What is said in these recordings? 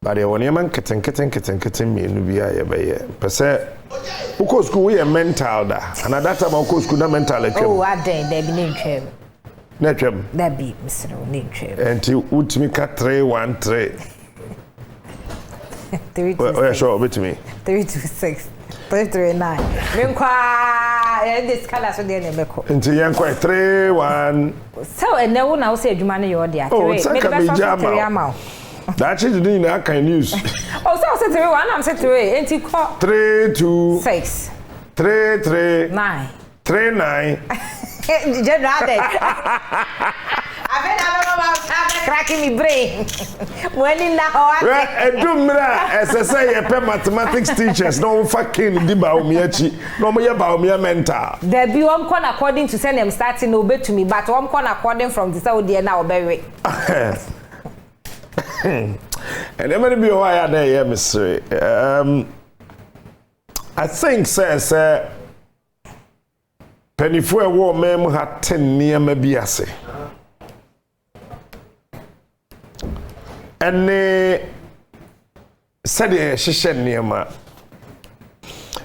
But the one man kitten me no be a be per se. Uko school we mental da. And at that time uko school na mental e twem. Oh, I dey be name twem. Na twem. That be Mr. name twem. Enti utimi ka 313. 3 Oh, sure, bet me. 326. 339. Menkwa this color so dey na meko. Enti yen kwa 31. So and now na wo say adwuma no your dey Oh, it's like a jama. That is the I can use. Oh, so say 31, I'm say 3. Enti call 326 339 39. General. I cracking me brain. When now Edumra as say a mathematics teachers no fucking diba omiachi no mo yeba omia mental. There be one corner according to send them starting obey to me, but one corner according from the Saudi now obey. And there be why I there mystery. I think says penifo e wo mem ha 10 niam bi ase. Ene said ye hihye niam.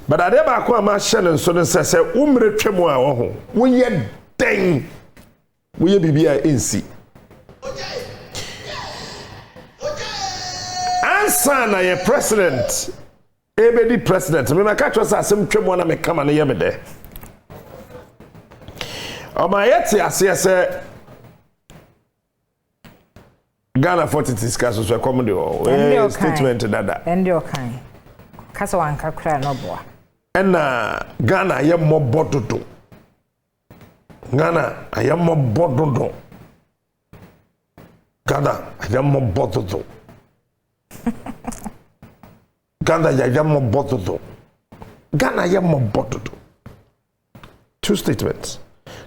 But ade ba ko ma hye ne so ne say umre twemu a wo ho. Wo ye den. Wo ye bibia ensi. Ansana ye president. Ebedi president. Me maka twa say asem twemu na me kama ne ye me de. Oma yeti asese Ghana 40 discuss so come the statement dada. And your kind. Kasa wanka kra no boa. Ena Ghana ye mobododo. Ghana aye mobododo. Ghana aye mobododo. Ghana aye mobododo. Ghana aye mobododo. Two statements.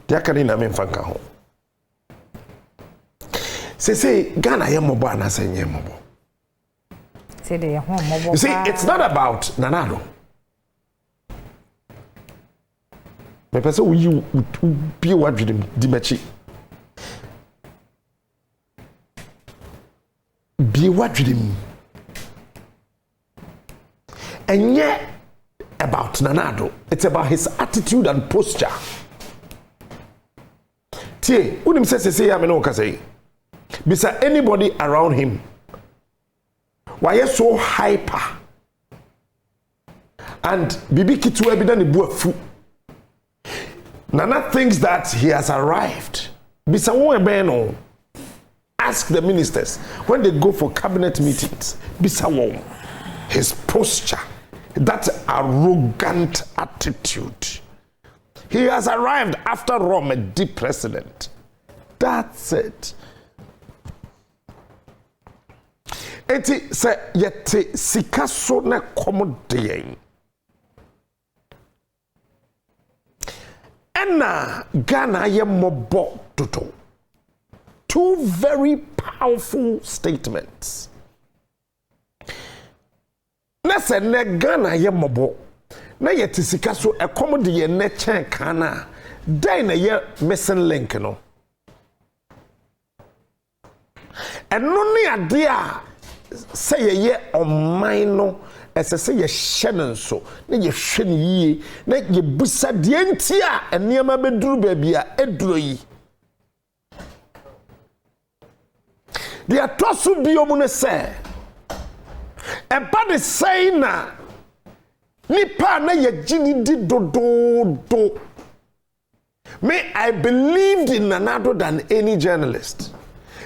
Dia kanina me mfanka ho. Say Ghana ye mobo na say nye mobo. Say dey ho mobo. You see, it's not about Nana Addo. Me pese we be what di machi. Be what them. And yet about Nana Addo, it's about his attitude and posture. Tie, unim say ya me no ka say. Bisa anybody around him. Why so hyper? And Bibi Kitu evidently buafu. Nana thinks that he has arrived. Bisa no. Ask the ministers when they go for cabinet meetings. Bisa his posture, that arrogant attitude. He has arrived after Rome, a deep president. That's it. Eti se yete sikaso na komodien. Ena Ghana ye mobo toto. Two very powerful statements. Nese ne Ghana ye mobo. Na yete sikaso e komodien ne chen kana. Dai na ye missing link no. Eno ni ade a say ye oman no ese say ye hye ne nso na ye hwe ne yie na ye busa de enti a eniema beduru ba bia eduro yi de atoso biomu ne say e ba de say na nipa na ye gini di do me I believed in Nana Addo than any journalist.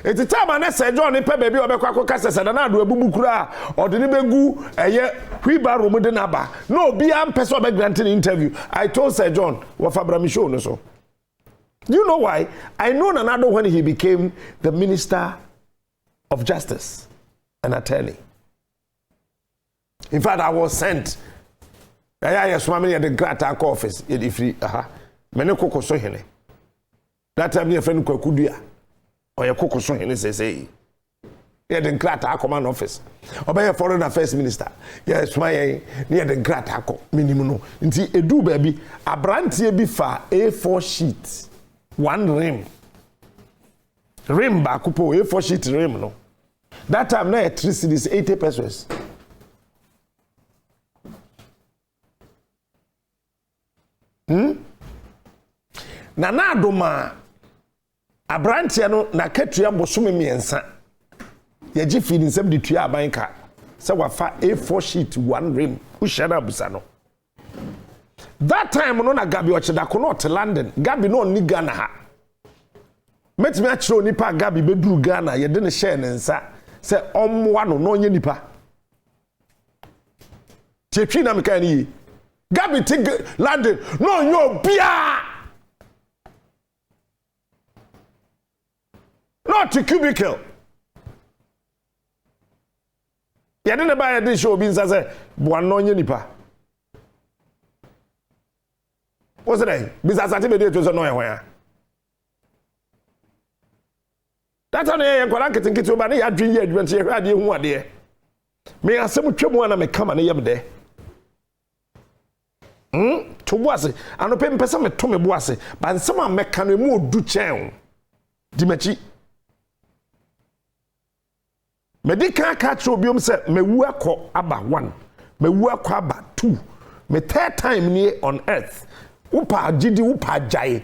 It's the time I said John pe baby obekwa kasa Nana Addo ebubu kura or the begu eye wheelbarrow mu de naba no be am person be granting interview. I told Sir John wafabra show no so. You know why? I know Nana Addo when he became the Minister of Justice, an attorney. In fact, I was sent yes mama at the Grata office if mene koko so hene. That time near friend Kwakudua or your cocoa so hene say near the Grata command office. Obey foreign affairs minister. Yes, my near the Grata minimum. Until a do baby a brand here before A4 sheet. One rim. Rim bakupo A4 sheet rim no. That time na 3 cedis 80 pesos. Nana Addo ma abrantia no na katua bosome miensa. Ye gi feeding nsem de tua abanka. Se wafa A4 sheet one rim. Ushana busa no. That time no na Gabi ochedako no to London. Gabi no ni Ghana ha. Metimi a chiro nipa Gabi beduru Ghana ye de ne share ne nsa se omwa no no nye nipa. Tietwi na meka ni Gabi ti London no nyo bia. Not a cubicle. You didn't buy a show beans as a one no nipa. What's the name? Because I think it was nowhere. That's on a quack to money. I dream yet when she had you one day. May I some trouble when I may come and yam there? To was it? I don't pay some to me was it, but someone make can remove do chow. Dimachi. Medical catch obium said, me work aba 1, me work aba 2, me third time near on earth. Upa jidi upa jai.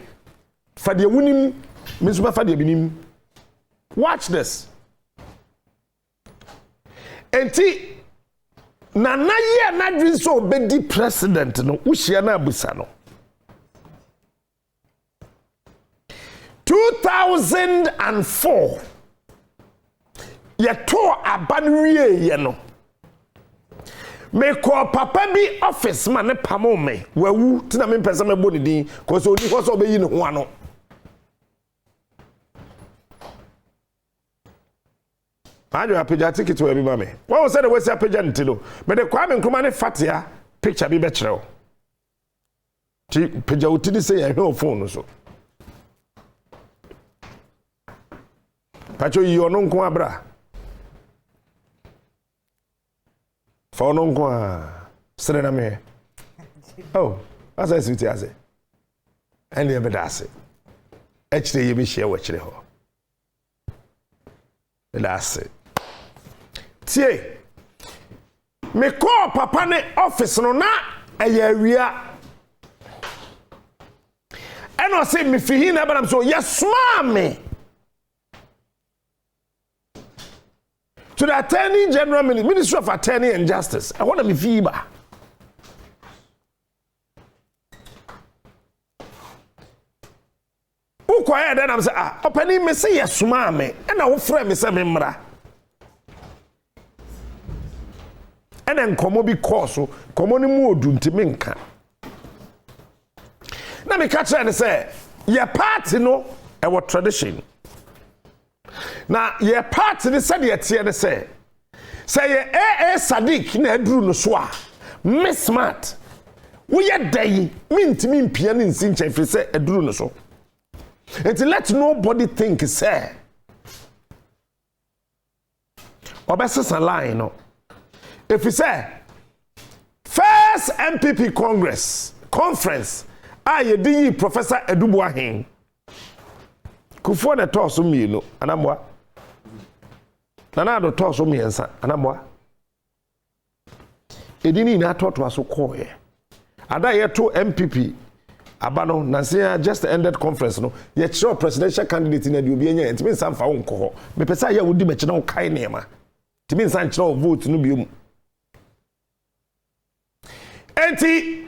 For the winning, Miss Mafadi. Watch this. Enti Nana ye na dream so be president no Ushiana Busano. 2004. Ye to abanwie ye no. Me ko papa bi office man pamo me. Wawu tina me pesa me boni din ko so ni ko so be yi ne ho ano. Ajo apeja ticket we bi ma me. Won say the we say apeja ntilo. Me de kwa me nkoma ne fatia picture bi be kire. Ti peja utidi say ye hwe phone so. Pacho yi ono nko abra. For no kwa serena me. Oh, as I see as it. And the bedase. Actually, you be share what you ho. That's it. Tie. Me call papa ne office no na area. And I say me fi na but I'm so yes mommy. To the Attorney General Ministry of Attorney and Justice. I want to be FIBA. Who quiet then I'm saying, opening me say yes, mama, and I will frame me say memra. And then come be course, come on mood to minka. Now me catch and say, your party no, our tradition. Now, your party the said yet here say Sadiq na edru no so a miss smart. We ye day mint me pian in sin chefi say edru no so. And let nobody think say. Obesses a line no. If you say first MPP conference ye di Professor Edubuahin. Kufo na toss me no anamwa. Nana Addo toss me ensa anamwa. Edini na to aso call here. Ada ye to MPP abano na say just ended conference no. Ye show presidential candidate na de obi anya ntimi nsa mfa wo nko. Me pesa ya wodi meche na wo kai nema. Ntimi nsa nkyere vote no bi mu. Enti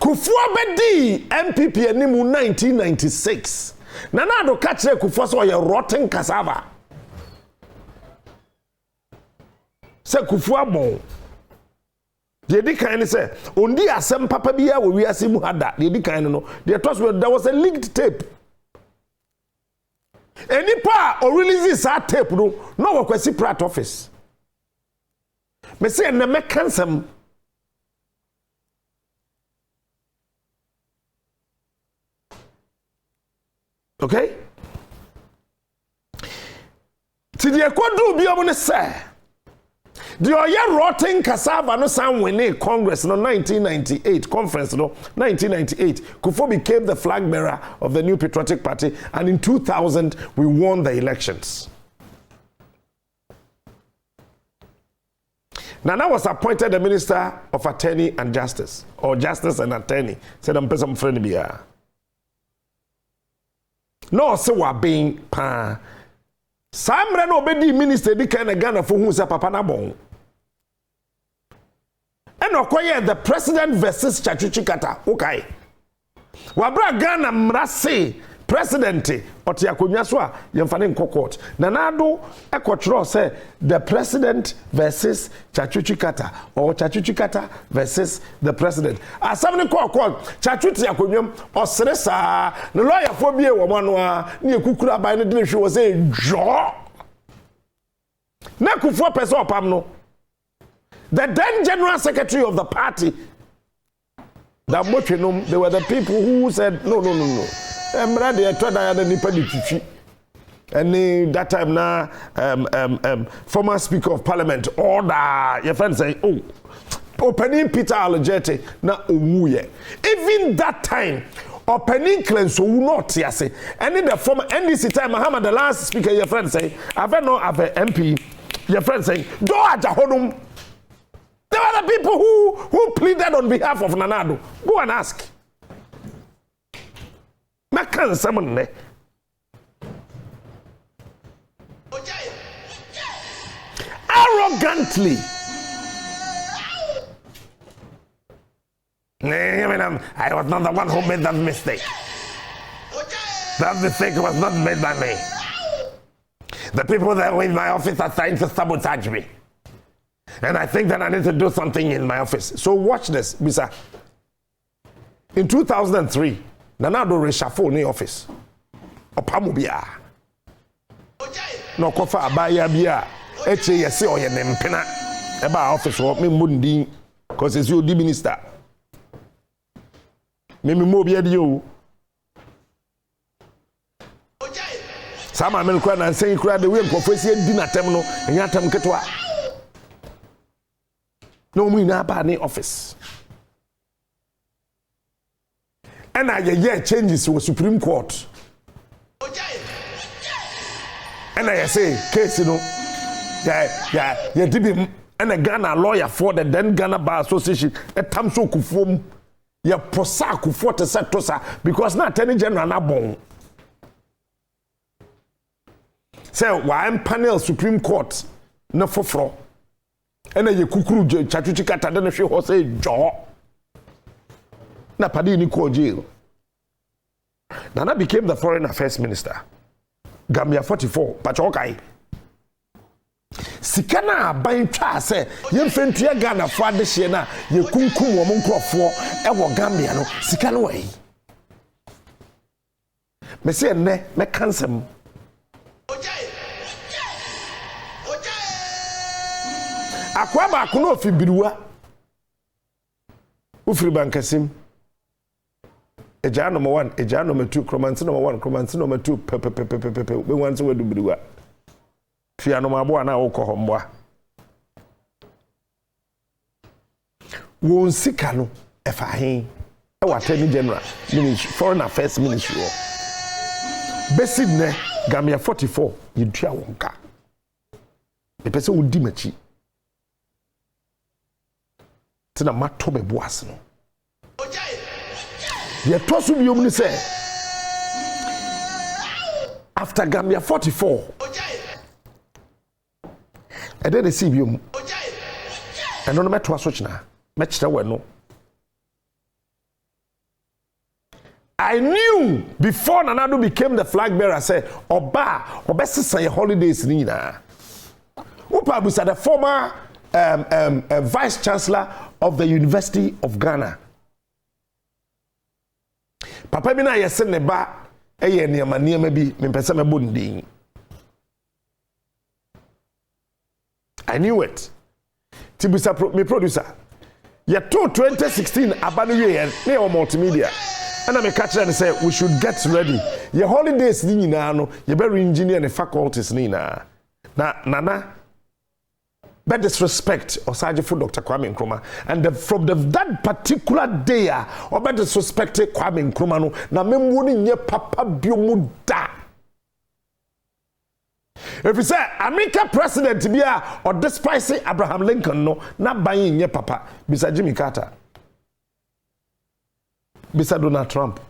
Kufo bedi MPP animu 1996. Nana Addo catch Kufo so ye rotten cassava. Se Kufo abon. The di kind say ondi asem papa bia we wiase mu hada. The di kind no. The trust there was a leaked tape. Any pa or release that tape no work kwesi prat office. Me say na me cansem. Okay? Ti the ekwodu bi omo ne say the oye rotten cassava no san winning Congress no 1998 conference no 1998 Kufo became the flag bearer of the New Patriotic Party and in 2000 we won the elections. Nana was appointed the Minister of Attorney and Justice, or Justice and Attorney. Said I'm person friend biya. No, so what being pa. Samra no be minister di kind of Ghana for who's a papa na bon. And okoye the president versus Chachuchi Kata. Okay. Wabra Ghana mrase president oti akonya so a yemfane nko court. Nana Addo ekotro say the president versus Chachuchi Kata or Chachuchi Kata versus the president. Asamne court Chachuchi akonyam osere sa na lawyer fo bie wo mano a na ekukura ban ne de hwe wo say jo. Na kufo person opam no. The then general secretary of the party, that they were the people who said no. And that time now, former Speaker of Parliament order your friend say, oh, opening Peter Allegete na umuye. Even that time, opening cleanse will not yes. And in the former NDC time, Muhammad the last speaker, your friend say, I've no have a MP. Your friend saying, do aja. There were the people who pleaded on behalf of Nana Addo. Go and ask. Makan someone there. Arrogantly. I was not the one who made that mistake. That mistake was not made by me. The people that were in my office are trying to sabotage me. And I think that I need to do something in my office. So watch this, Bisa. In 2003, Nana Addo reshuffle in the office. Opamubia. No kofa abaya bia. Eche yesi oye nempena. Eba office wo me mundi cause it's you the minister. Me mo bia di o. Sama men kwa na nsen kura de we nkofesi di na tem no, enya tem ketwa. No mu ina ba ni office. And I year changes to Supreme Court. And I say case you know yeah did and a Ghana lawyer for the then Ghana Bar Association a time so kufom ya posa kufo te setosa because na attorney general na bon. Say why panel Supreme Court na foforo. And ye kukuru Chachuchi Kata den hwe ho say jo. Na padi ni ko jail. Nana became the foreign affairs minister. Gambia 44 pachokai. Sikana aban twa say yemfentua Ghana fo adehye na ye kunkum wo nkrofo e wo Gambia no sika no wai. Me say enne me kansem. Akwa ba ko no fibiruwa. Ufiri bankasim. Eja number 1, eja number 2, chromancy number 1, chromancy number 2, pepe. We want to do biruwa. Fia no mabo na wo ko homboa. Won sika no e fa hen. E wa attorney general, ministry, foreign affairs ministry. Basic ne Gambia 44 yidua wonka. E pese wo di machi. Tina mato be boas no. Ye tosu bi omni say after Gambia 44 and then they see biom and no meto aso china me kire we no. I knew before Nana Addo became the flag bearer say oba obesesa holidays ni na upa busa the former vice chancellor of the University of Ghana. Papa bi na yese ne ba eye niema bi me pese me bondin. I knew it. Tibusa me producer. Ye to 2016 abanu ye ne o multimedia. And I catch and say we should get ready. Ye holidays ni nyina no ye be engineer and faculties ni na. Na Nana but disrespect Osaje for Dr. Kwame Nkrumah and from that particular day or by disrespect Kwame Nkrumah no na memwo ni nye papa biomu da If you say America president bia or despise Abraham Lincoln no na buying nye papa bisa Jimmy Carter. Bisa Donald Trump.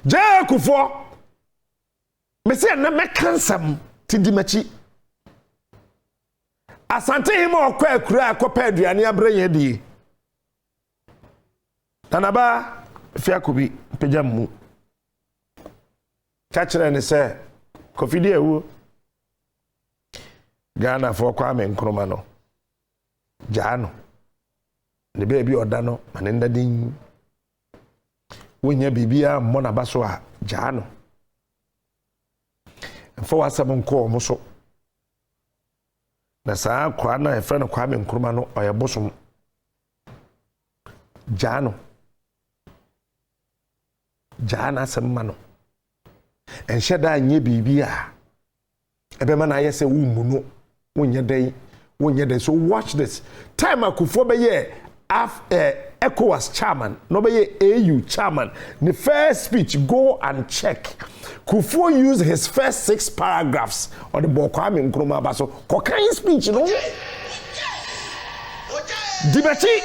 Jay Kufo me say na me kansam ti di machi. Asante him okwa akura akopa aduane abranye die. Tanaba fiakubi pejamu. Kachire ne se kofidi ewu. Ghana for Kwame Nkrumah no. Jano. Ne baby odano manenda din. Wonya bibia mona baso a jano. Mfo wasam nko omoso. Na saa kwa na efre na Kwame Nkrumah no oyebosom. Jano. Jana semmano. En sheda nye bibia. Ebe man ayese wumuno. Wonye day. So watch this. Time Akufo beye ECOWAS chairman, no beye AU chairman. The first speech, go and check. Kufo used his first 6 paragraphs on the Kwame Nkrumah baso. Kokain speech, no? Dibachi.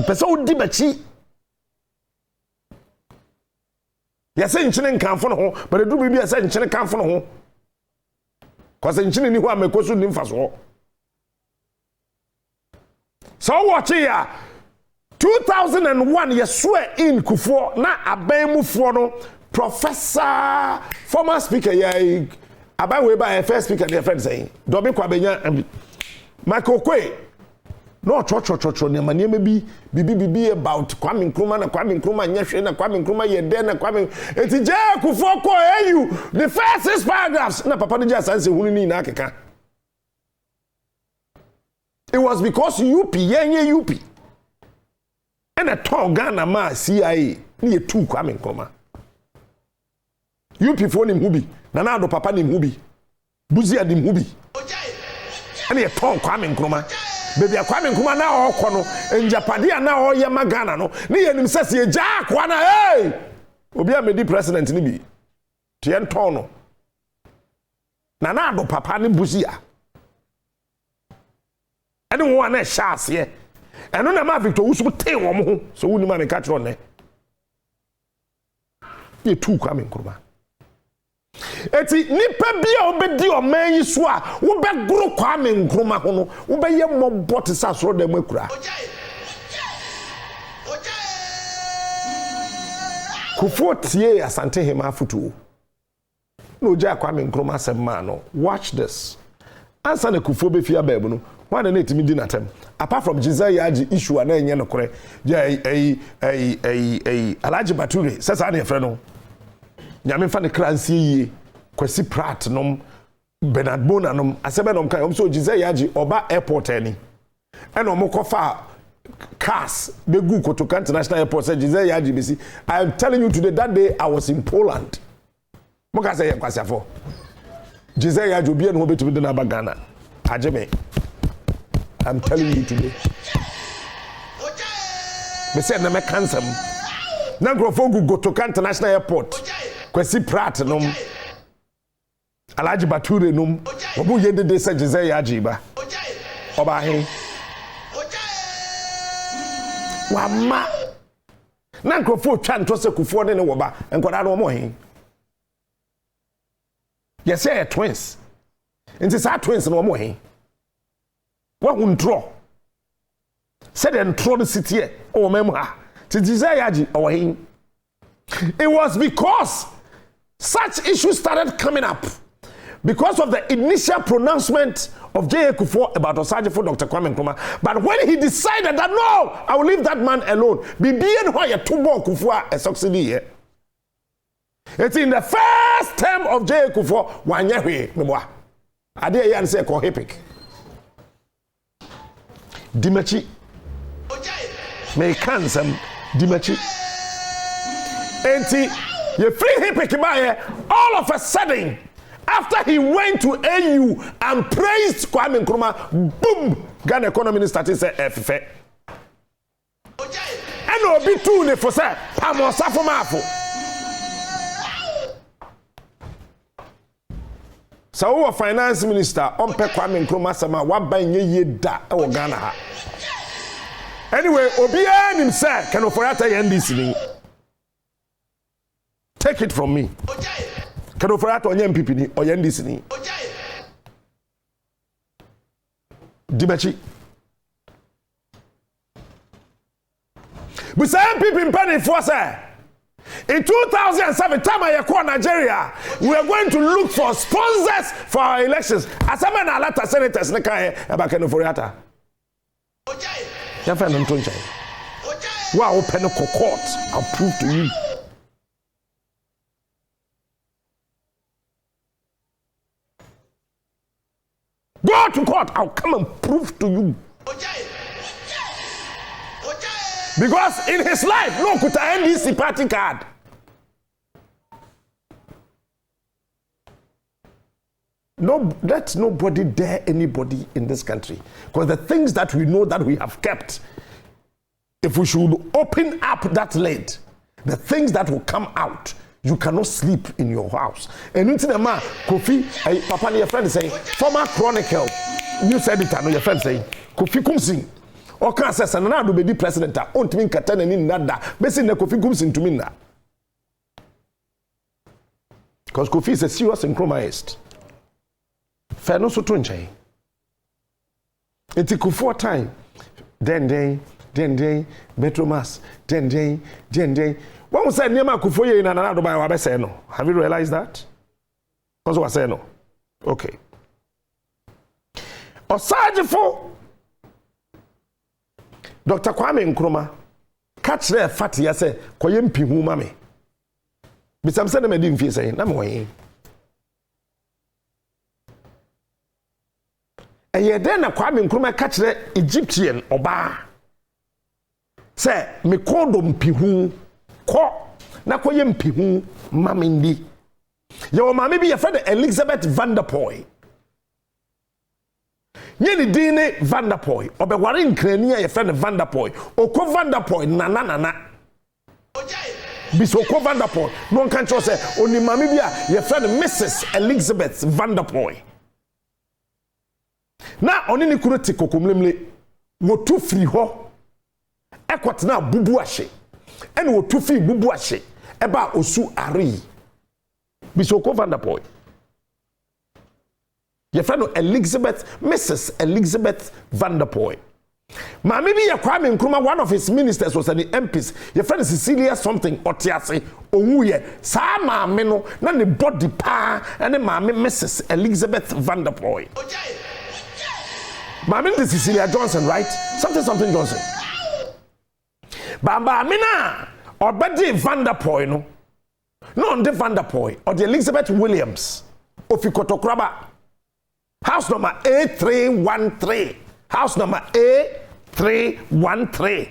Peso dibachi. Yase nchine nkanfo no ho, but edu bibi yase nchine kanfo no ho. Kwase nchine ni ho amekoso ni mfaso. So watch here. 2001 yeswe in Kufo na abemufo no professor former speaker ya abawe ba first speaker their friend saying Dobi Kwabenya Michael Kwe no cho ne manema bibi about Kwame Nkrumah na Kwame Nkrumah nyehwe na Kwame Nkrumah yede na Kwame etije Kufo ko AU the first 6 paragraphs na papa no just answer hunu ni na akeka. It was because UP yenye UP and a tall Ghana ma CIA ni tu Kwame Nkrumah UP for him hubi Nana Addo papa ni hubi buzi adim hubi and a tall Kwame Nkrumah. Baby Kwame Nkrumah na okọ no enjapade na o ye magana no ne yenim sese ye ja kwa na hey obi a medi president ni bi tie nton no Nana Addo papa ni buzia ene wo na chance ye eno na ma Victor Usu te wo mo ho so wuni ma me ka tro ne ye tu Kwame Nkrumah eti nipa bia obedi o man yi so a wo be goro Kwame Nkrumah ho no wo be ye mobot sa so da makura Kufo tie asante hema afutu no ja Kwame Nkrumah semma no watch this answer na Kufo be fia babu no why na etimi di natem apart from Giselle Yaji issue na enye no kore ja Alhaji Bature sesa na efre no nyame fa ne kransie yie Kwesi Pratt nom Bernard Bona nom asebe nom kan so Giselle Yaji oba airport ani eno mo kofa cars begu Kotoka International Airport say Giselle Yaji bisi I am telling you today that day I was in Poland mo ka say kwasi afo Giselle Yaji obi eno betumi de na bagana ajeme I'm telling you today me say na me cancel na grofo gu Kotoka International Airport Kwesi Pratt nom Alhaji Bature nom obu yende de say Giselle Yaji ba oba he wama na grofo twa nto se Kufo ne wo ba enkoda no mo he yes say twins nti sa twins no mo he wa huntro said and throw the city here o mem ha ti Giselle Yaji o he. It was because such issues started coming up because of the initial pronouncement of J.A. Kufo about Osajifo Dr. Kwame Nkrumah. But when he decided that no, I will leave that man alone, Bibian Hoya Tubo Kufo a succeed here. It's in the first term of J.A. Kufo, one year, Memoir. I dare you say, Kohipic. Dimachi. May cancel Dimachi. Enti ye free him all of a sudden after he went to AU and praised Kwame Nkrumah, boom, Ghana economy started say FF. no obi tu ne for say amosafo maafo so wo finance minister ompe Kwame Nkrumah sama waban ye da e wo Ghana ha anyway obi anim say Kenoforiata NDC ni take it from me Kenoforiata onye MPP ni o NDC ni Dimachi but say MPP penny for say in 2007 time I call Nigeria we are going to look for sponsors for our elections as a man alata senators ne kai about Kenoforiata ya fa no ntoncha wa open a court I'll prove to you go to court I'll come and prove to you because in his life no kuta NDC party card no let nobody dare anybody in this country because the things that we know that we have kept if we should open up that lid the things that will come out you cannot sleep in your house and into the man Kofi papa your friend say former Chronicle news editor no your friend say Kofi Kumsin o kan say Nana Addo be di president a ontimi nkata nani nada besi na Kofi Kumsin tumi na because Kofi is a serious Nkrumahist fair no so to nchai enti Kufuor time den Betromas den when we say Niema Kufuor ye na Nana Addo ba wa be say no have you realized that because we say no okay Osajifo Dr. Kwame Nkrumah catch there fat ya say koye mpihu ma me bisam say na me di mfie say na me wen eye den na Kwame Nkrumah catch there Egyptian oba say me kodo mpihu ko na koye mpihu ma me ndi ye o ma me bi ye fa de Elizabeth Van der Poel Nyeni dine Van der Poel obeware nkrani a ye friend Van der Poel okọ Van der Poel nana biso okọ Van der Poel no kan cho say oni mame bia ye friend Mrs Elizabeth Van der Poel na oni ni kuro ti kokomlemle wotu firi ho ekotena bubu ahye ene wotu firi bubu ahye eba osu ari biso okọ Van der Poel your friend Mrs. Elizabeth Van der Poel. Ma maybe your Kwame Nkrumah, one of his ministers was an MPs. Your friend Cecilia something Otiase Owuye. Sa ma meno na ne body pa and ma Mrs. Elizabeth Van der Poel. Ma the Cecilia Johnson, right? Something Johnson. Bamba mina or Betty Van der Poel no on the Van der Poel or the Elizabeth Williams of Ikotokraba. House number A313. House number A313.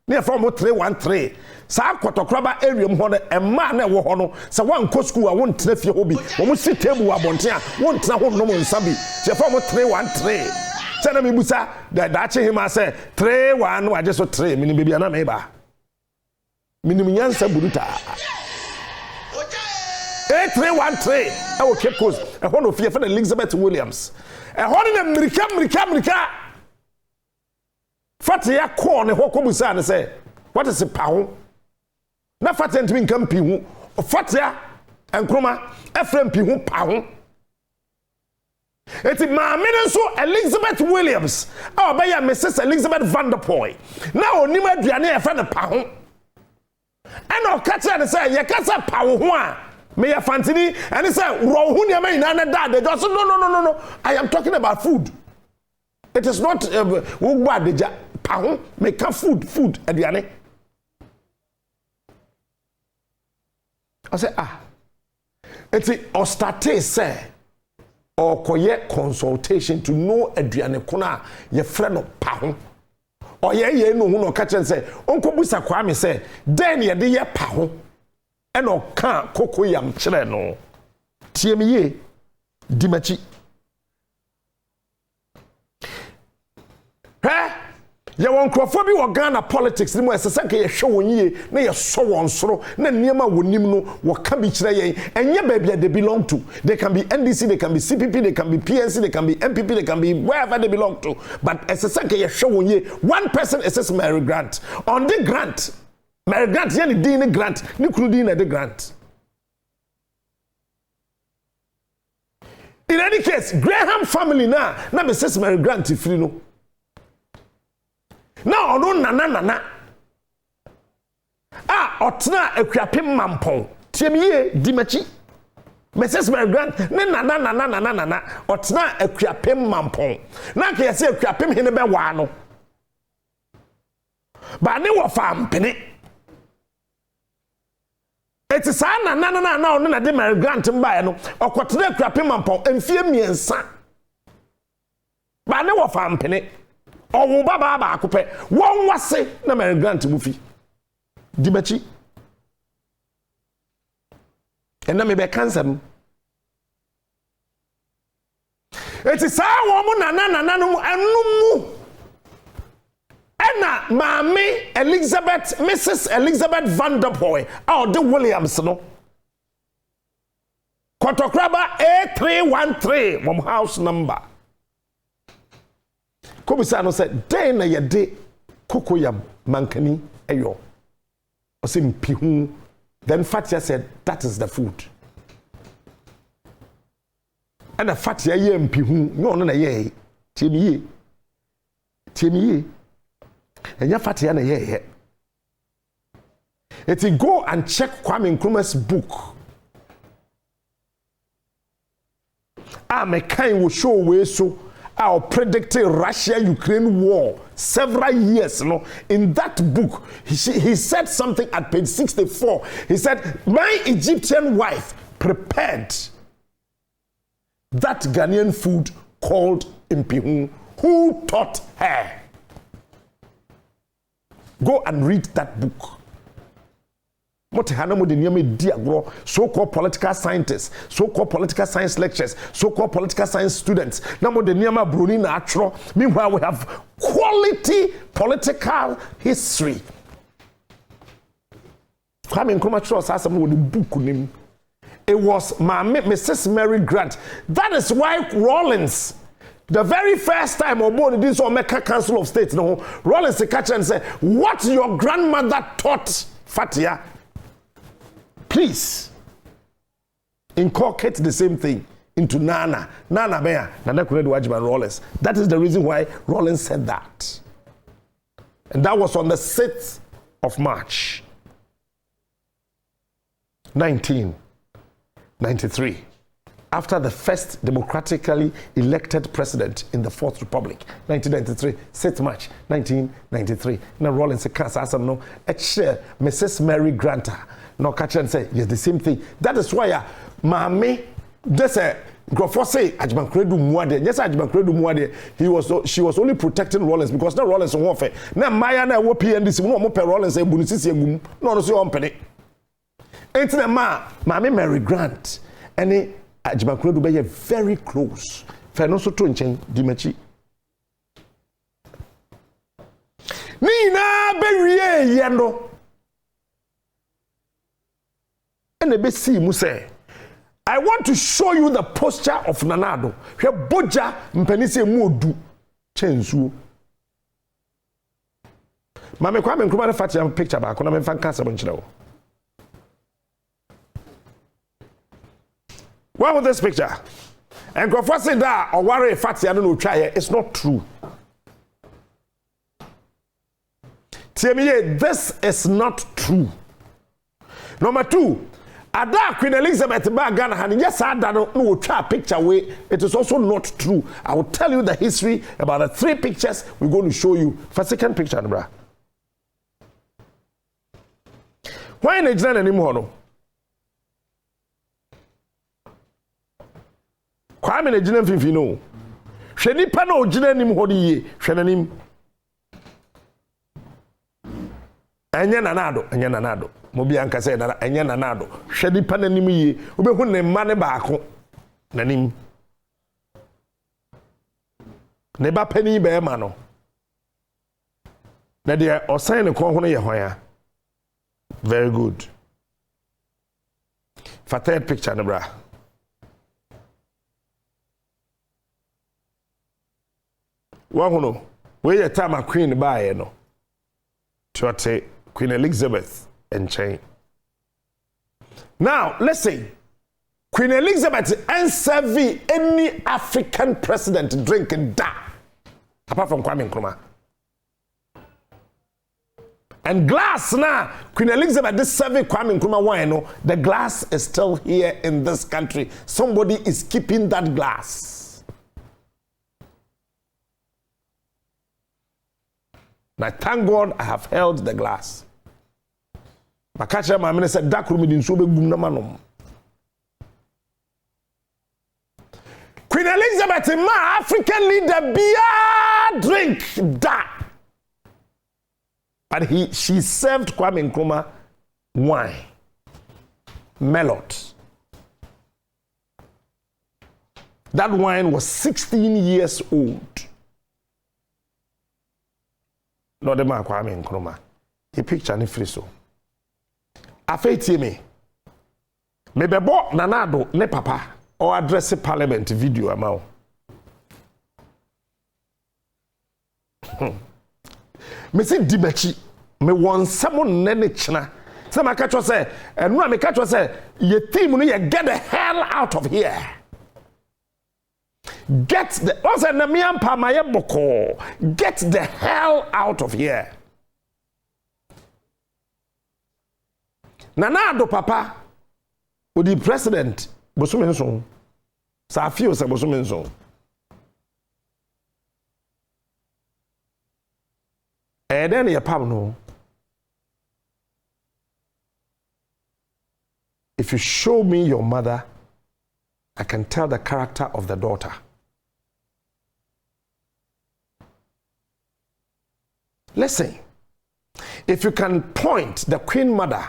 Near from 313. Sa Kotokraba area ho e ma na wo ho no sa wan ko school a won tena fie ho bi wo mo si table abonte a won tena ho no mo nsabi se from 313 se na me busa da che him say 31 wa je so 3 mini bibia na me ba minim nyansa buruta A313 I will keep course. I want to fear for Elizabeth Williams. I want in America. Fatia corn, a hokobusa and say, what is a pound? Na fatia to income pihu, Fatia and Nkrumah, Ephraim pihu pound. It's my minister Elizabeth Williams. Oh, by Mrs. Elizabeth Van der Poel. Now, Nima Diane, a friend of pound. And I'll catch her and say, you can't say pound. Me ya fantini and he said rohu ni ama ina na dad they just no I am talking about food. It is not ugba deja paho me ka food aduane. I say it's o start say or koye consultation to know aduane kona ye friend no paho or ye no hu no ka chen say onko busa kwa me say den ye de ye paho eno kan kokoyam kire no tie me ye dimachi ya won krofo bi wo Ghana politics ni mo esese ka ye hwe won yie na ye so won soro na niema wonim no wo ka bi kire yen enye baabia they belong to. They can be NDC, they can be CPP, they can be PNC, they can be MPP, they can be wherever they belong to, but esese ka ye hwe won yie. One person is Mary Grant. On the grant Mary Grant ye ni din ni grant ni kunu din na the grant. In any case, Graham family na Mrs. Mary Grant free no. Now ono nana. Otna ekuapem mampon. Tiemie dimachi. Mrs. Mary Grant ne nana. Otna ekuapem mampon. Na ke yesi ekuapem hene be wa no. Ba ne wo fam pene. Eti sa na ono na de Mary Grant mbae no. Okotna ekuapem mampon emfie miensa. Ba ne wo fam pene. Owo baba akopɛ won wase na Mary Grant mufi dibachi ena me be cancer eti sa wo mu nana no anumu ena maame Elizabeth Mrs. Elizabeth Van der Poel de Williams no Kotokraba A313 from house number Kobisa no said, "Day na ye de kokoyam mankani eyo." Osim pihu. Then Fatia said, "That is the food." And the Fatia ye mpihu. No na ye. Tiemiye. And ya Fatia na ye. Eti go and check Kwame Nkrumah's book. Me kind will show way so. Our predicted Russia-Ukraine war several years. In that book, he said something at page 64. He said, my Egyptian wife prepared that Ghanaian food called impihun. Who taught her? Go and read that book. So-called political scientists, so-called political science lectures, so-called political science students. Meanwhile, we have quality political history. It was Mrs. Mary Grant. That is why Rawlings, the very first time this Omeka Council of State, Rawlings catch and say, what your grandmother taught Fatia, please inculcate the same thing into Nana Bear, Nana Kuredu Wajiban Rawlings. That is the reason why Rawlings said that. And that was on the 6th of March, 1993. After the first democratically elected president in the Fourth Republic, 1993, 6th March, 1993. Now Rawlings says, Mrs. Mary Grant. No catch and say, yes, the same thing. That is why Mami, there's a Grofose Ajmankredu Muade. Yes, Ajmankredu Muade. She was only protecting Rawlings because now Rawlings on warfare. Now Maya na wo PNDC no mo pe Rawlings e bunisisi egum. No so on penny. Enti na Mami Mary Grant any Ajmankredu be very close. Fe no so to nchen dimachi. Ni na be wie ye no. And I want to show you the posture of Nana Addo. Here boja mpenise modu chensu. Mame Kwame Nkrumah Fatia picture ba kona memfa nka sebo nchire wo. What was this picture? And Grofo say that or worry Fatia no try here. It's not true. Tiemiye, this is not true. Number 2, Ada Queen Elizabeth Ghana and yes, I don't know try picture way. It is also not true. I will tell you the history about the 3 pictures we're going to show you. For second picture, bra. Why in the anymore? No? Kwame ne jina mfimfini no. Hwe nipa na ogina nim hodi ye, hwe nanim. Enye Nana Addo. Mobi anka say na enye Nana Addo. Hwe nipa na nim ye, obehu ne mma ne baako nanim. Ne ba pani be ma no. na de o sign ne kon ho no ye hwan. Very good. For third picture no bra. Wa ho no we ye time a queen baaye no. To Queen Elizabeth and chain. Now, let's say Queen Elizabeth and serve any African president drinking da apart from Kwame Nkrumah. And glass now, Queen Elizabeth is serving Kwame Nkrumah wine. No, the glass is still here in this country. Somebody is keeping that glass. Now, thank God I have held the glass. My catcher, my minister, dark room in Sube Gumnamanum. Queen Elizabeth, my African leader, beer drink that. But she served Kwame Nkrumah wine, Melot. That wine was 16 years old. No, the man Kwame Nkrumah. He picture ni free so. Afetie me. Mebebo Nana Addo ne papa or address parliament video amount. Me say dibechi me won someone nene china. Say my catch say and no me catch say ye team no ye get the hell out of here. Get the also na me ampa maye boko. Get the hell out of here. Nana Addo papa o the president bosumen so. Sa feel say bosumen so. And then you no. If you show me your mother, I can tell the character of the daughter. Listen, if you can point the queen mother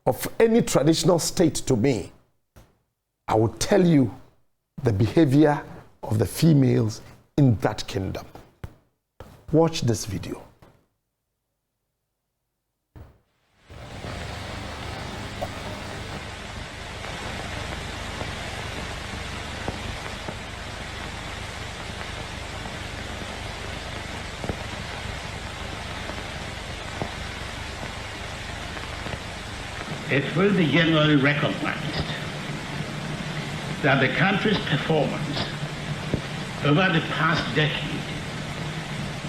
of any traditional state to me, I will tell you the behavior of the females in that kingdom. Watch this video. It will be generally recognized that the country's performance over the past decade,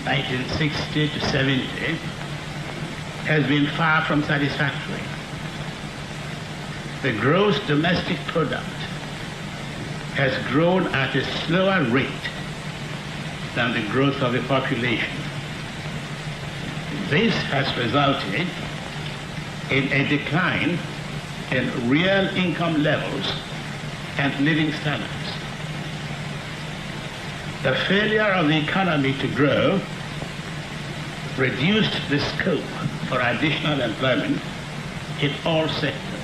1960 to 70, has been far from satisfactory. The gross domestic product has grown at a slower rate than the growth of the population. This has resulted in a decline in real income levels and living standards. The failure of the economy to grow reduced the scope for additional employment in all sectors.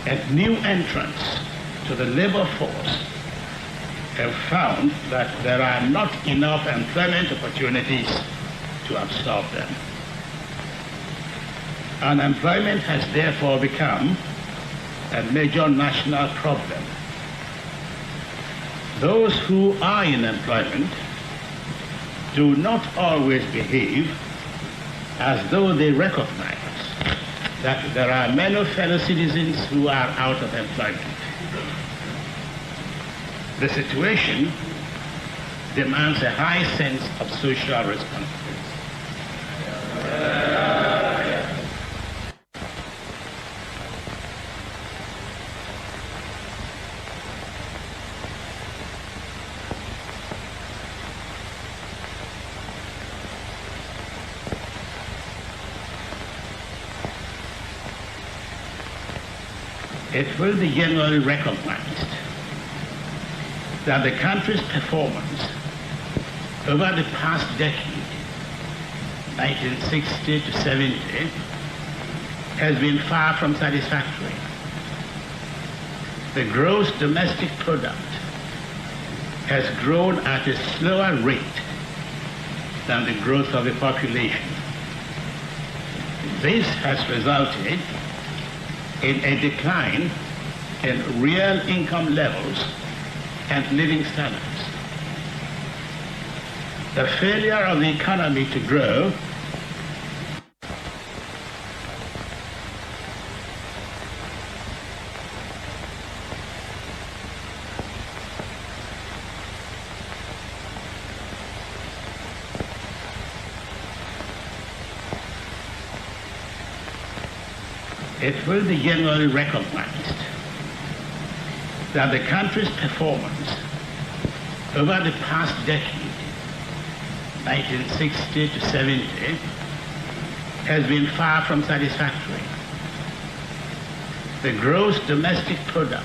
And new entrants to the labor force have found that there are not enough employment opportunities to absorb them. Unemployment has therefore become a major national problem. Those who are in employment do not always behave as though they recognize that there are many fellow citizens who are out of employment. The situation demands a high sense of social responsibility. It will be generally recognized that the country's performance over the past decade, 1960 to 70, has been far from satisfactory. The gross domestic product has grown at a slower rate than the growth of the population. This has resulted in a decline in real income levels and living standards. The failure of the economy to grow it will be generally recognized that the country's performance over the past decade, 1960 to 70, has been far from satisfactory. The gross domestic product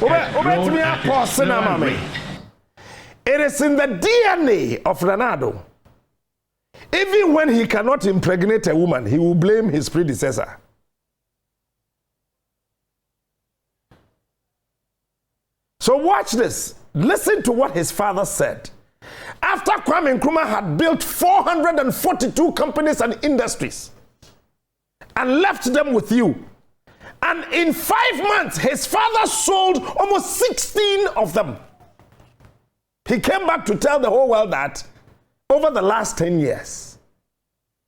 has grown at a slower rate. It is in the DNA of Nana Addo. Even when he cannot impregnate a woman, he will blame his predecessor. So watch this. Listen to what his father said. After Kwame Nkrumah had built 442 companies and industries and left them with you, and in 5 months, his father sold almost 16 of them. He came back to tell the whole world that over the last 10 years,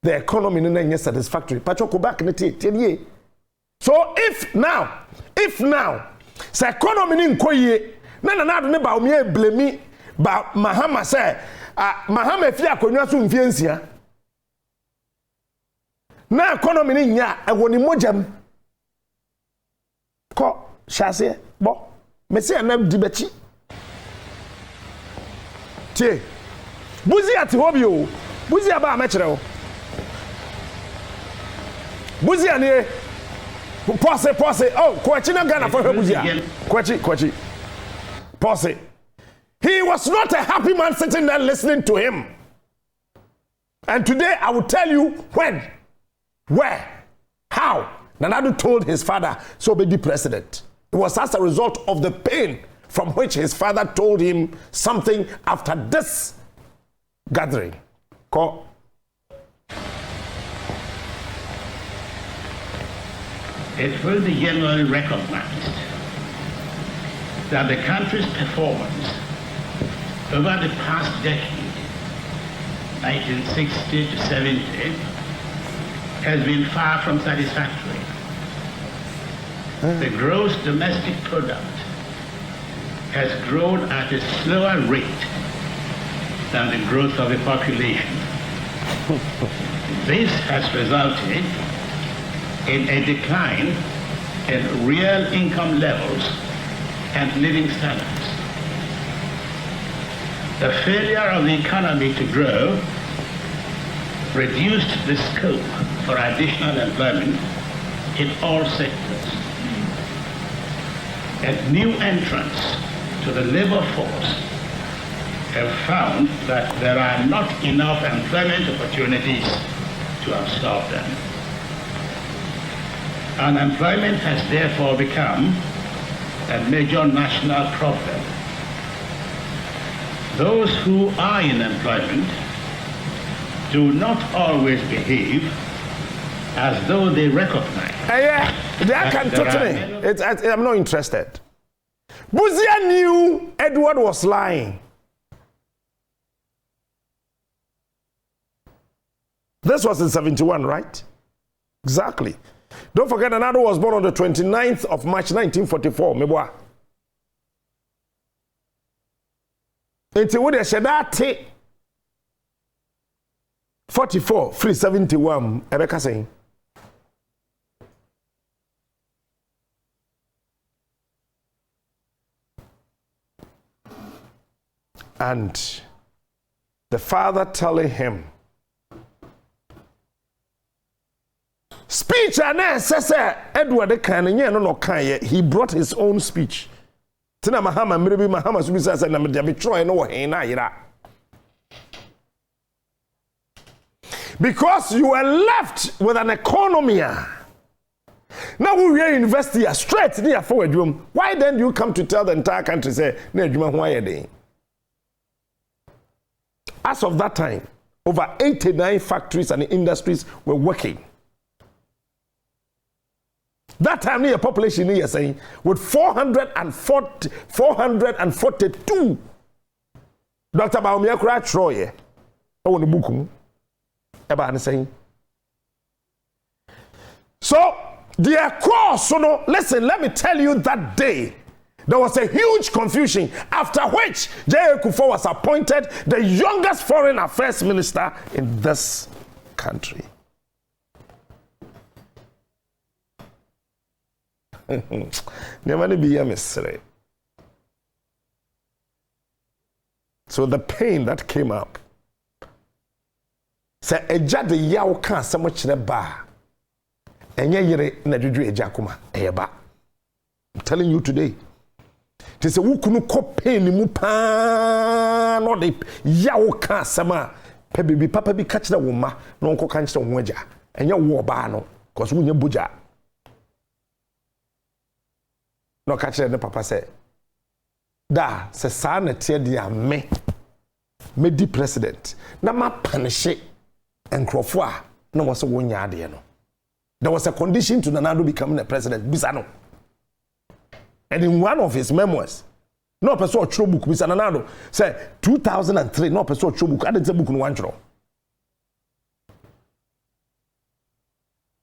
the economy is satisfactory. So if now, the economy in Koye, Nana Addo ne ba omi blame ba Mahama say, Mahama fi akonwa so mfiensia. Na economy ni nya ewo ni mojam. Ko shase bo mesi anam dibechi. Tie. Buzi ati hobi o. Buzi aba amekere o. Buzi ani Pause. Oh, Kwachi na Ghana for Hebuzia. Kwachi. Pause. He was not a happy man sitting there listening to him. And today I will tell you when, where, how Nana Addo told his father, so be the president. It was as a result of the pain from which his father told him something after this gathering. Ko. It will be generally recognized that the country's performance over the past decade, 1960 to 70, has been far from satisfactory. The gross domestic product has grown at a slower rate than the growth of the population. This has resulted in a decline in real income levels and living standards. The failure of the economy to grow reduced the scope for additional employment in all sectors. And new entrants to the labor force have found that there are not enough employment opportunities to absorb them. Unemployment has therefore become a major national problem. Those who are in employment do not always behave as though they recognize. I'm not interested. Buzia knew Edward was lying. This was in 71, right? Exactly. Don't forget, Nana Addo was born on the 29th of March 1944. Meboa. Enti wo de shedate 44 free 71 ebeka saying. And the father telling him, speech and Edward can no can he brought his own speech. Tina Mahama maybe Mahama subisa said na me dey try no he na yira. Because you were left with an economy. Now we are university straight near forward room. Why then do you come to tell the entire country say na adwuma ho ayede? As of that time, over 89 factories and industries were working. That time, the population is saying with 442. Dr. Baumia Kra Troye, I want to book him. About saying. So, the cross, so no, listen, let me tell you that day. There was a huge confusion, after which J.A. Kufuor was appointed the youngest foreign affairs minister in this country. So the pain that came up, say eja de yaw kan asemo kire ba enye yire na dwedwe eja koma eyeba. I'm telling you today. Te se wukunu ko pain mu pa no de yaw kan asema pe bibi papa bi ka kire wo ma no nko kan kire wo eja enye wo ba no cause wo nya boja. No ka kire ne papa say da se sa na tie dia me di president na ma punish enkrofo a na wo se wo nya ade no. There was a condition to Nana Addo becoming the president. Bisano. And in one of his memoirs, no person or true book, Mr. Nana Addo said 2003, no person or true book. I didn't say book in one draw.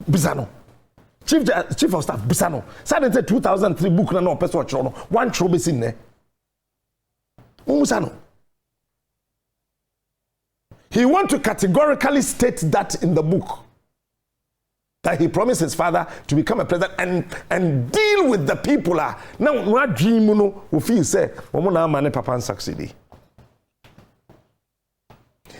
Bisano. Chief of staff, Bisano. So I didn't say 2003 book, no person or true. One true is in there. Musano. He want to categorically state that in the book. That he promised his father to become a president and deal with the people. Now, what dream no we feel say, "Woman, man, papa and succeed."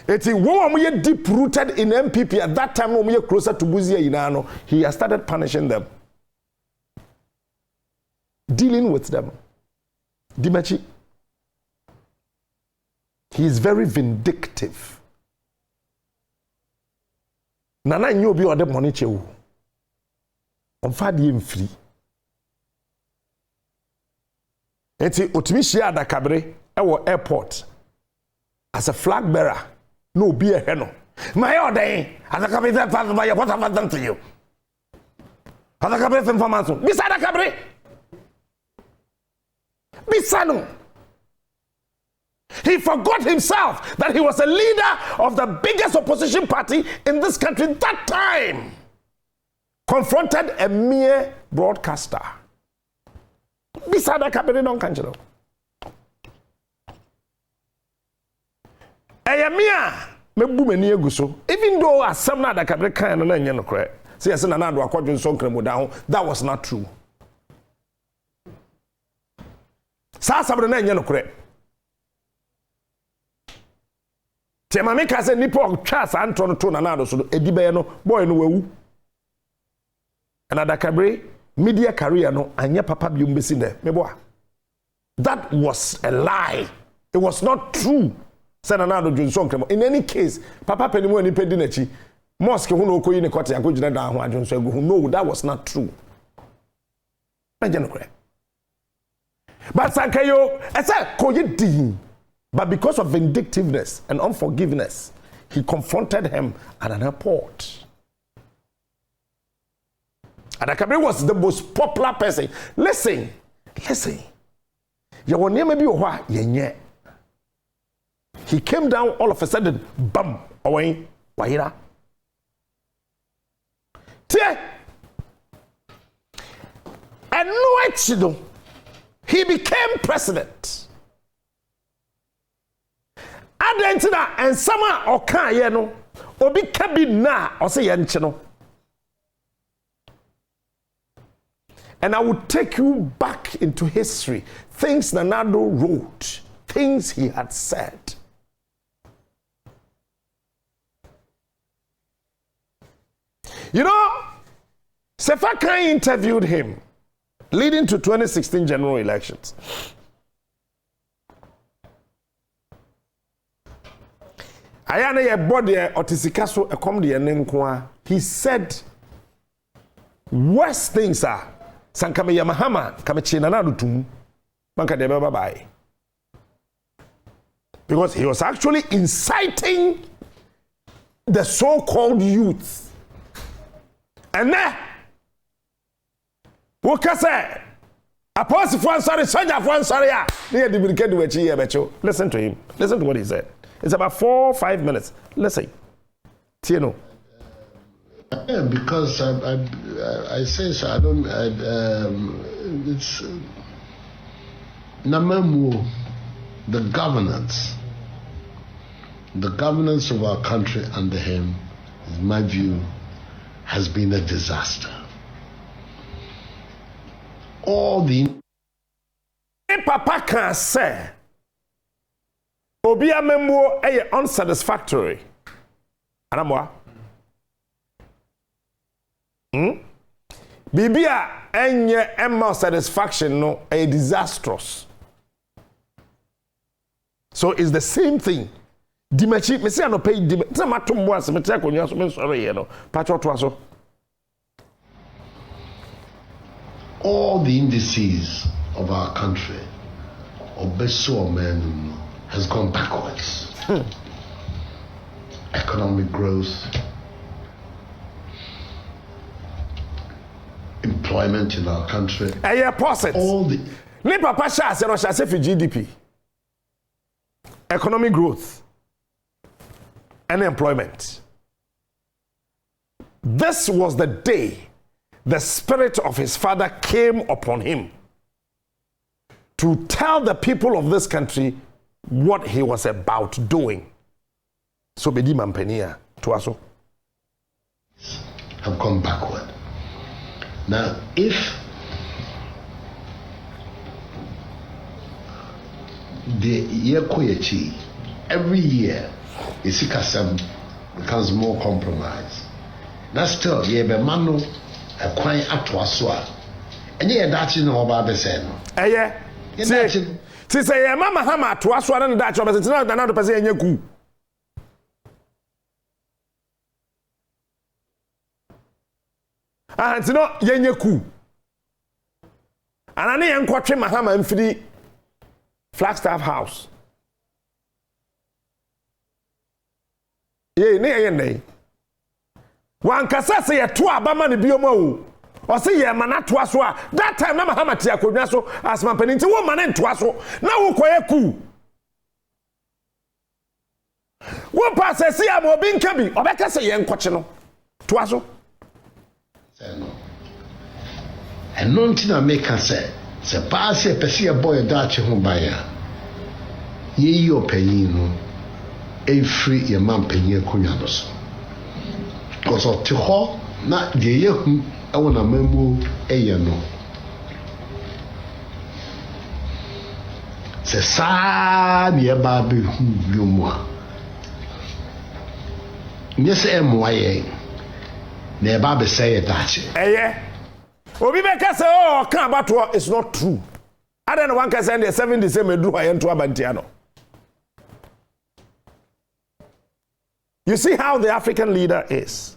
It's when we are deep rooted in MPP at that time. When we are closer to Buzia Inano, he has started punishing them, dealing with them. Dimachi, he is very vindictive. Nana nyobi ode money chewu. Onfadi mfiri. Eti otimi hia adakabre ewo airport as a flag bearer. No be a heno. My order adakabre that what have I done to you? Adakabre information. Bisa adakabre. Bisano. He forgot himself that he was a leader of the biggest opposition party in this country that time. Confronted a mere broadcaster. Beside that cabinet on Kanchelo. Eyamia mebu meni eguso. Even though as some na that cabinet kan na enye no kre. Say yes na na do akwadwo nso nkremo down. That was not true. Sa sabre na enye no kre. Temame ka se nipo twa sa anto to Nana Addo so edibe no boy no wawu. Another cabaret media career no anya papa bi umbesi ne meboa. That was a lie. It was not true. Say Nana Addo Johnson kremo. In any case, papa penimu ani pedi nachi. Mosque hu no koyi ne kote yanko gina da ho adwonso egu. No, that was not true. But Sankayo, I said koyi di. But because of vindictiveness and unforgiveness, he confronted him at an airport. Adakabre was the most popular person. Listen. He came down all of a sudden, bam, away, wahira. And no, he became president. Adentina and sama oka ye no obi kabi na o se ye nche no. And I would take you back into history, things Nana Addo wrote, things he had said. You know, Sefaka interviewed him leading to 2016 general elections. Ayana ye body otisikaso ekomde enenkoa. He said worst things are sankame yamahama kame chi Nana Addo tum manka de bye bye. Because he was actually inciting the so-called youth. And then, what can I say? Apostle for sorry, soldier for sorry. Listen to him. Listen to what he said. It's about 4 or 5 minutes. Listen. Tino. Yeah, because I say so. I don't. It's Namamu, the governance of our country under him, in my view, has been a disaster. All the Papa can say, Obia Memo a unsatisfactory. Anamwa. Bibia enye emma satisfaction no a disastrous. So it's the same thing. Dimachi, me say I no pay dimachi. Say matum boas me take onyo so me sorry here no. Pacho to aso. all the indices of our country, Obeso men, has gone backwards. Economic growth, employment in our country. All the papa shall say for GDP, economic growth, and employment. This was the day the spirit of his father came upon him to tell the people of this country what he was about doing. So Bedi Mampenia to us have gone backward. Now, if the year Koyechi, every year, Isikasam becomes more compromised. That's still Yebemano a quite atwaswa. And yet that's no about the same. Yeah. See, say, Mama Hama to us one and that job is not another person in your coup. Ah, it's not Yenyaku. And I need to watch Mahama and free Flagstaff House. Nay. One kasa say a two abamani biomo. Or say ye mana to us. That time na Mahama tia kodnaso as man peninti woman and to us. Now wo koye ku. Wo pass say am obi nkabi. Obeka say ye nkwoche no. To us. And nontina make us say pass a pesia boy dachi humbaya. Ye yo penino. A free your man penny kunyanos. Because of Tiho, not the year I want a memo a yano. Say, sa be a baby who you more. Yes, M.Y.A. Ne baby say a dachi. Eh, Obi Beka say, oh, come about what is not true. I don't know one can send a 7 December do I enter Abantiano. You see how the African leader is.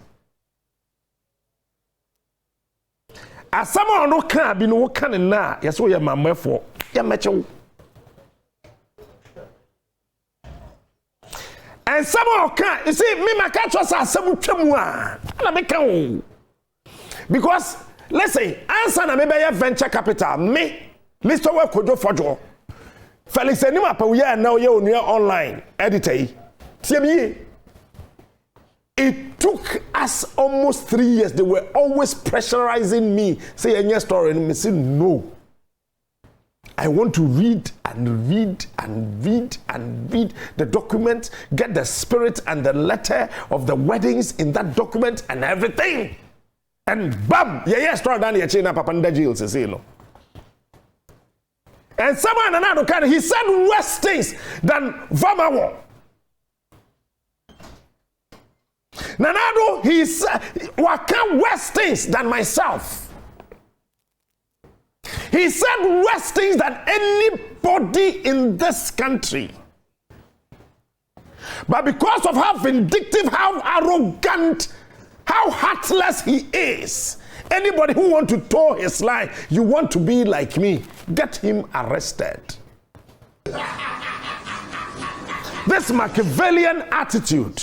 As someone no can be no can na, yes, we are mamma for ya mecho. And someone can, you see, me my catch was a some chemua. And I make because let's say, answer na maybe venture capital, me, Mr. Work could do for Joe. Felix Enima pa we are now you online editor. TME. It took us almost 3 years. They were always pressurizing me. Say a story and me say no. I want to read and read and read and read the document, get the spirit and the letter of the weddings in that document and everything. And bam, yeah, story down here China Papanda jails, you know. And someone another kind, he said worse things than Vamawo. Nana Addo, he said, what worse things than myself. He said worse things than anybody in this country. But because of how vindictive, how arrogant, how heartless he is, anybody who wants to toe his line, you want to be like me, get him arrested. This Machiavellian attitude.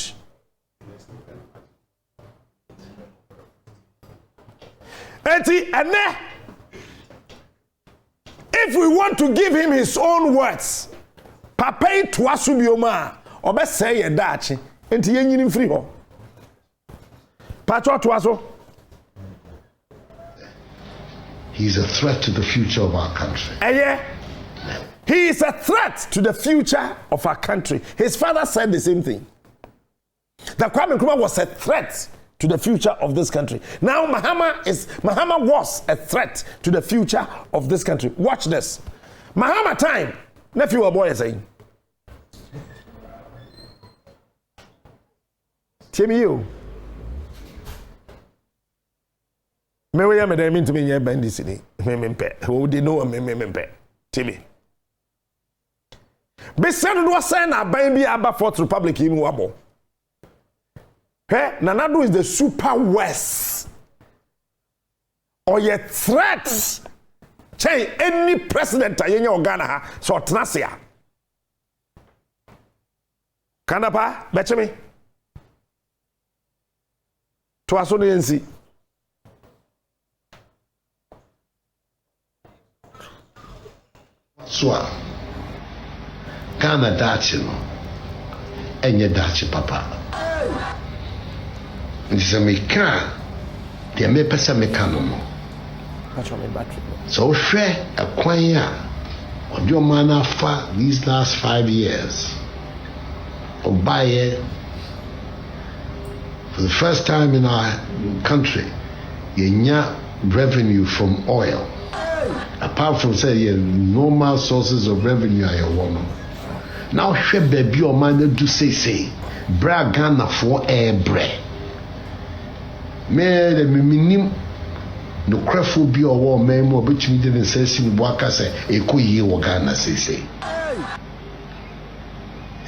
And if we want to give him his own words, Papa to asubioma, or best say a Dutch, and yen free ho. Pacho to aso. He's a threat to the future of our country. Yeah. He is a threat to the future of our country. His father said the same thing. That Kwame Nkrumah was a threat to the future of this country. Now Mahama was a threat to the future of this country. Watch this. Mahama time. Nephew or boy is saying. Tell you. Me we am there mean to me here bend this city. Me mpe. Who they know me mpe. Tell me. Be said no say na ban bi aba Fourth Republic in wabo. Hey, Nana Addo is the super West. Or your threats. Change any president in Ghana ha so tenasia. Kanapa, betche me. To aso ne nsi. So, Ghana dachi no, enye dachi papa. Nti me ka, de me pesa me ka no. So hwe akwan a odi o man afa these last 5 years. Obaye, for the first time in our country, yenya revenue from oil. Apart from say normal sources of revenue are your woman. Now she baby or man do say bra Ghana for air bre. Me the minim no crefo bi or war me mo betumi de say sin boaka say ekoyi wo Ghana say.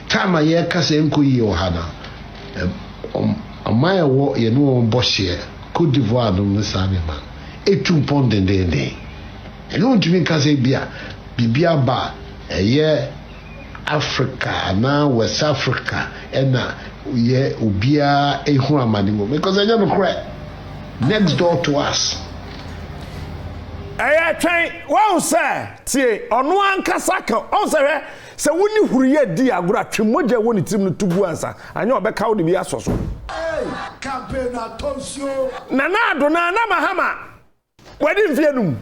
Time aye ka say ekoyi wo hana. Amaya wo ye no bohye Côte d'Ivoire no same man. Etu pondendende. I don't mean Kazabia, Bibia Ba, a year Africa, now West Africa, and now ye Ubia Ehua Manimo, because I never cry next door to us. I try, well, sir, see, on one Kasaka, also, so when you hear dear Gratumoja when it's in to Buansa, I know about how to be associated. Nana Addo Nana Mahama, where did you?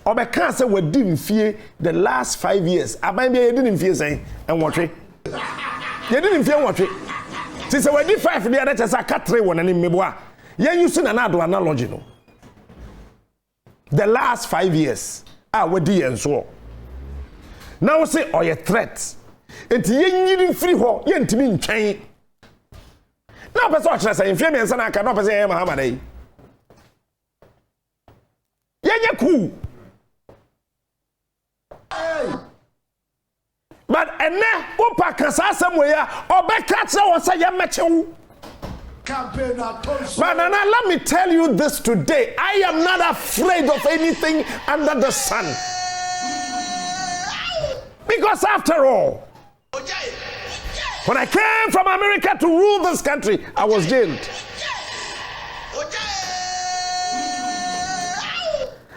Obeka say we didn't fear the last 5 years. Abambi you didn't fear say and what we. You didn't fear what we. Since we did 5 the other just cut 3 one and in meboa. You using another analogy no. The last 5 years we did and so. Now say or your threats. Enti you didn't free ho, you ntimi ntwen. Now person say fear me and sana can not say Muhammad eh. You cool. But ene opa kasa somewhere obeka che wo say yemechewu. But Nana, let me tell you this today. I am not afraid of anything under the sun. Because after all, when I came from America to rule this country, I was jailed.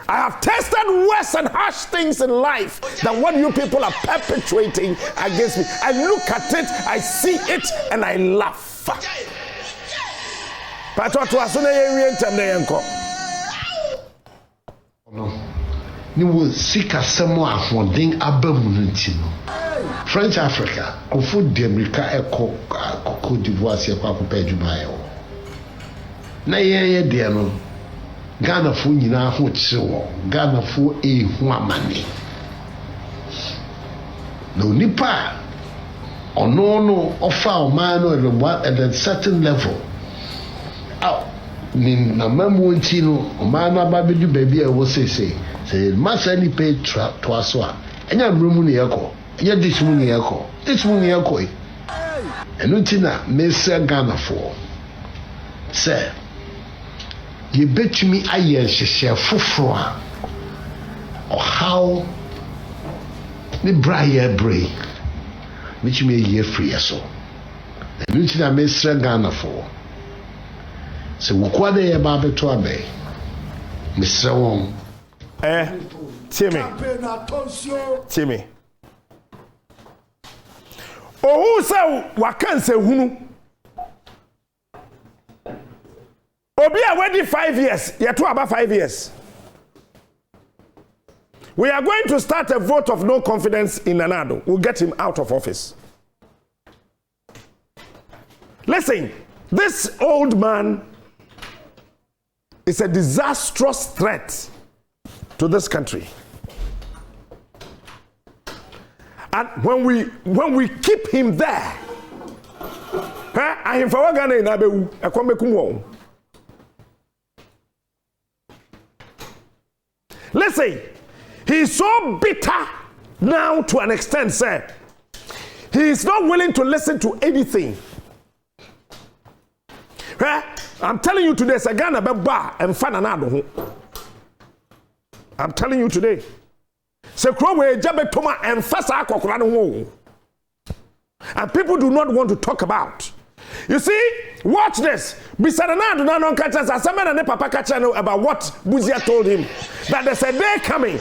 I have tasted worse and harsh things in life than what you people are perpetrating against me. I look at it, I see it, and I laugh. But what was You will seek a somewhere holding abamunitino. French Africa, Kofu de America, Eco, Côte d'Ivoire, Siapa, Pejumayo. Na ye dear no. Ghana fu nyina ho kyewo Ghana fu ehu amane no nipa ono offer o man no at a certain level ni na mamu nti no o man na ba bedu baby e wo say masa ni pay to aso a enya mrumu ne yeko enya dismu ne yeko e eno nti na mesa Ghana fu say you bet me aye hyehyɛ foforo a ɔhaw ne braye bray which may ye free so. And which I may Ghana for. So, what they about to obey. Mr. Wong. Timmy. Oh, who say what can say who? Obi already 5 years. You're to about 5 years. We are going to start a vote of no confidence in Nana Addo. We'll get him out of office. Listen, this old man is a disastrous threat to this country. And when we keep him there, I am for Ghana in Abewu, I come back home. Listen, he's so bitter now to an extent, sir. He is not willing to listen to anything. I'm telling you today, Sagana Baba and Fananado. I'm telling you today. Sekrowe Jabe Toma and Fasa Kokurano. And people do not want to talk about. You see, watch this. Bisanana do not catch us. Asaman and Papa Kachano about what Buzia told him. That there's a day coming.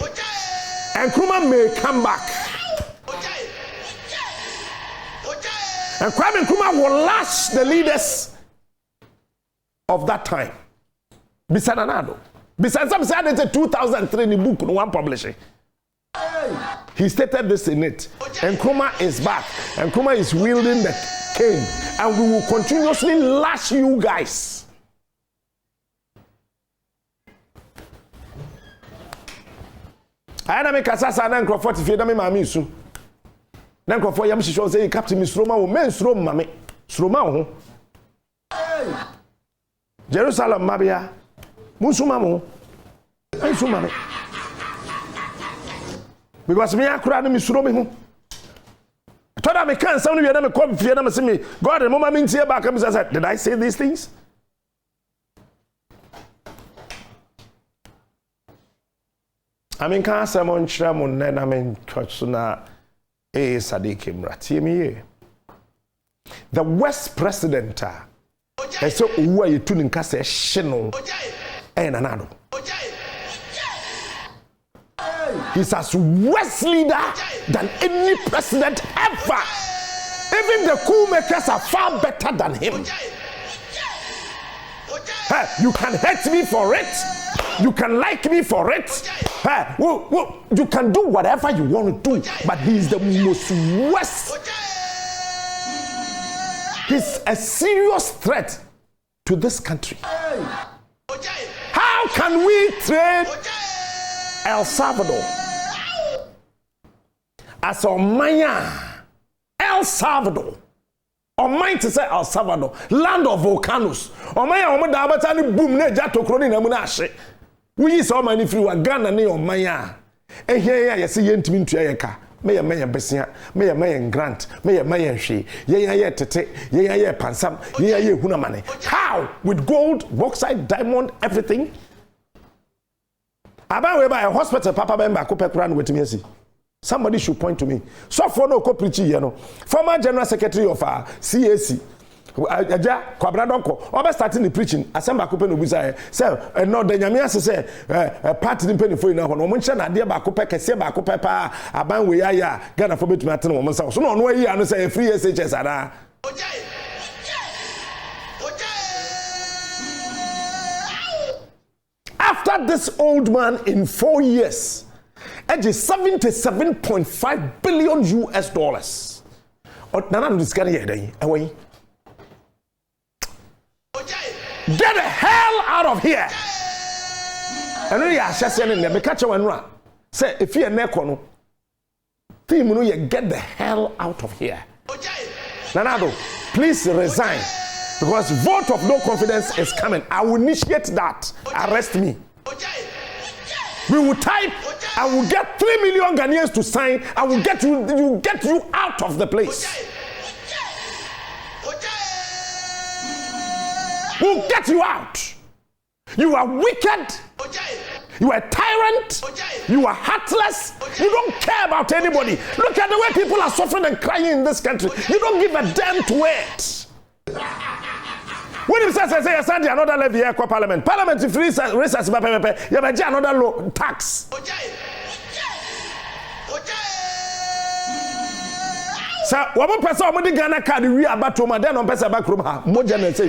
And Kruma may come back. And Kwame Nkrumah will lash the leaders of that time. Prez Nana Addo. Besides, some said it's a 2003 in the book, no one publishing. He stated this in it. And Nkrumah is back. And Nkrumah is wielding the cane. And we will continuously lash you guys. I don't make a sasa and Crawford if you don't make me soon. Then Crawford Yam Shisho say, Captain Miss Roma, or men's Roma, mammy. Sroma. Jerusalem, Mabia. Musumamo. Musumamo. Because me, I could Miss Roma. I thought I can't sound you and come for them and see me. God, the moment means here back. I said, did I say these things? I mean, can't someone tram then I mean, church sooner. Sadiq Imra. The West president, I said, who are you tuning Cassa Shino and Nana Addo? He's as West leader than any president ever. Even the coup makers are far better than him. Hey, you can hate me for it. You can like me for it. Hey, you can do whatever you want to do. But he's the most West. He's a serious threat to this country. How can we trade El Salvador as a Maya? El Salvador. Or mine to say El Salvador, land of volcanoes. Or Maya, or Madabatani boom, ne jato crony namunashe. We saw many free Ghana ne or Maya. And here, you see, Yentimin to Ayaka. May a mayor Bessia, may a mayor grant, may a mayor she, yea, tete, yea, pansam, yea, hunamane. How? With gold, bauxite, diamond, everything? About way by a hospital, Papa Bemba, Copecran with me. Somebody should point to me. So for no co-preaching, you know. Former General Secretary of CAC, Aja Kwabradonko, over starting the preaching, Asamba Coupe no Busa, say, no, the Yamia say, party in penny for you now. No mention idea about Coupe, Seba Coupepa, Aban Wea, Ghana for bit matter no so no way, I say free SHS. After this old man in 4 years, edge is $77.5 billion US. Nana Addo discovered here, away. Get the hell out of here! And then you just saying, "Me catch you one say if you neck on, team, you get the hell out of here." Nana Addo, please resign because vote of no confidence is coming. I will initiate that. Arrest me. We will type. I will get 3 million Ghanaians to sign. I will get you out of the place. We'll get you out. You are wicked. You are a tyrant. You are heartless. You don't care about anybody. Look at the way people are suffering and crying in this country. You don't give a damn to it. When you say another levy here, Parliament if recess, you have another low tax. So, one person, Ghana card, we are about to my then on Pesa back room. More than say,